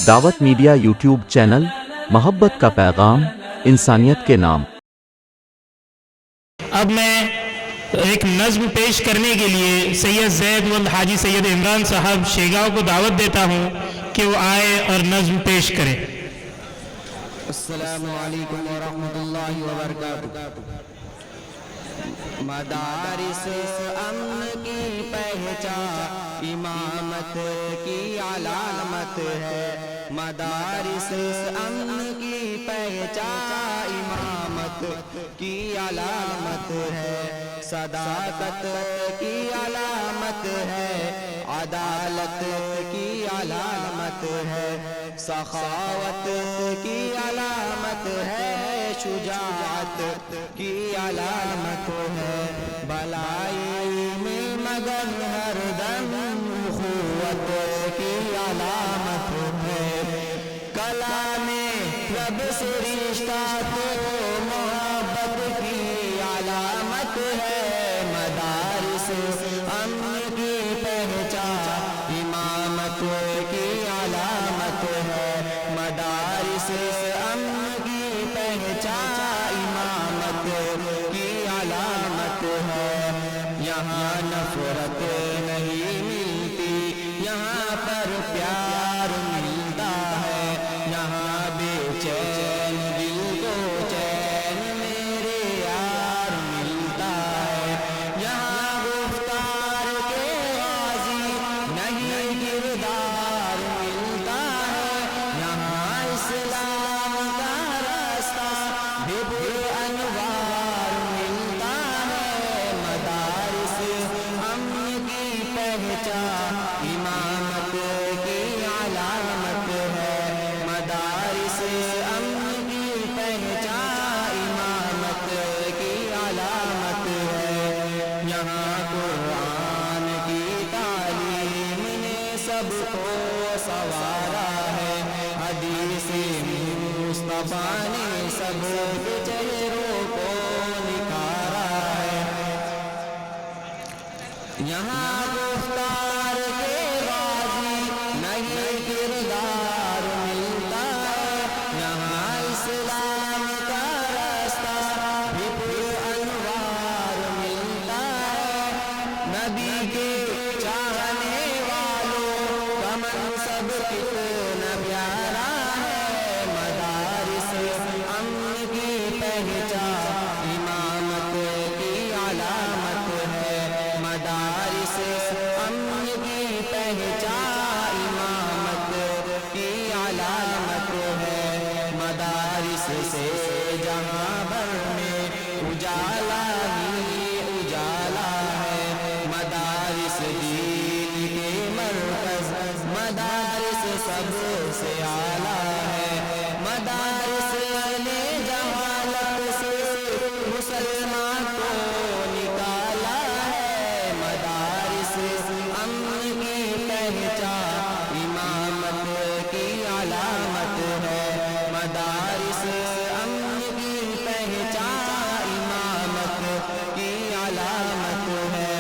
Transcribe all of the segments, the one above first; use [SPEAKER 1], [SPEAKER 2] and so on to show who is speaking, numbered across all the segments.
[SPEAKER 1] دعوت media YouTube channel, محبت کا پیغام، انسانیت کے نام۔
[SPEAKER 2] اب میں ایک نظم پیش کرنے کے لیے سید زید ولد حاجی سید عمران صاحب شیگاؤں کو دعوت دیتا ہوں کہ وہ آئے اور نظم پیش کرے۔
[SPEAKER 3] السلام علیکم ورحمۃ اللہ وبرکاتہ۔ مدارس امن کی پہچان امامت کی علامت ہے، مدارس امن کی پہچان امامت کی علامت ہے، صداقت کی علامت ہے، عدالت کی علامت ہے، سخاوت کی علامت ہے، شجاعت کی علامت ہے، بلائی میں مگن ہر دم اخوت کی علامت ہے، کلام رب سے رشتہ تو محبت کی علامت ہے، مدارس امن کی پہچان امامت کی علامت ہے، مدارس امن کی پہچان امامت کی علامت ہے، یہاں نفرت نہیں ملتی، یہاں پر پیار ملتا ہے، یہاں بے چین دل کو چین میرے یار ملتا ہے، یہاں گفتار کے غازی نہیں کردار ملتا ہے، یہاں اسلام کا راستہ بھی انوار ملتا ہے، مدارس امن کی پہچان امامت کی علامت ہے، مدارس امن کی پہچان امامت کی علامت ہے، یہاں قرآن کی تعلیم نے سب کو سنوارا ہے، حدیث مصطفیٰ نے سب کے چہروں کو نکھارا ہے، یہاں گفتار کے غازی نہیں کردار ملتا ہے، یہاں اسلام کا راستہ بھی انوار ملتا ہے، نبی کے چاہنے والوں کا منصب کتنا پیارا ہے، مدارس امن کی پہچان امامت کی علامت ہے، مدارس امن کی پہچان امامت کی علامت ہے، مدارس سے جہاں بھر میں اجالا ہی اجالا ہے، مدارس دین کے مرکز، مدارس سب سے اعلیٰ ہے، مدارس نے جہالت سے مسلمان کو نکالا ہے، مدارس امن کی پہچان امامت کی علامت ہے، مدارس امن کی پہچان امامت کی علامت ہے،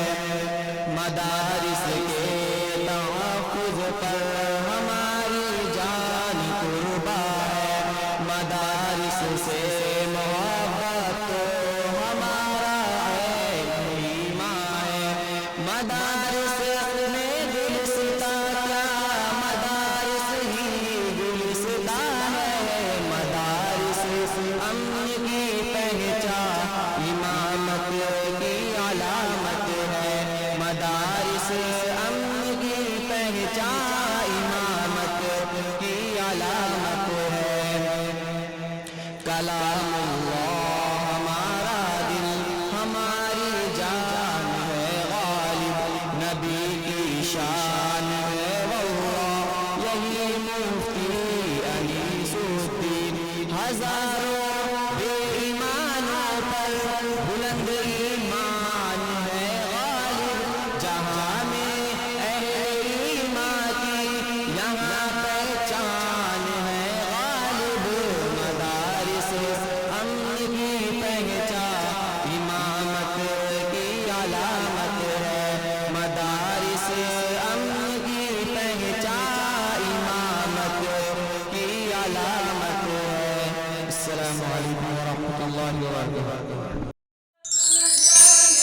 [SPEAKER 3] مدارس کے تحفظ پر ہماری جان قربا ہے، مدارس سے محبت ہمارا ایمان ہے، مدارس میں گلستہ کیا مدارس ہی گلستہ ہے، مدارس امن کی پہچان امامت کی علامت ہے، مدارس امن کی پہچان امامت کی علامت ہے، کلام اللہ ہمارا دل ہماری جان ہے غالب، نبی کی شان ہے واللہ یہی مفتی انیس الدین، ہزاروں بے ایمانوں پر بلند ایمان ہے غالب، جہاں میں اہل ایمان کی یہاں پہچان ہے غالب، مدارس امن کی پہچان امامت کی علامت ہے، مدارس امن کی پہچان امامت السلام علیکم ورحمۃ اللہ وبرکاتہ۔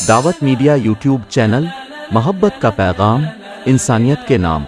[SPEAKER 1] دعوت میڈیا یوٹیوب چینل، محبت کا پیغام، انسانیت کے نام۔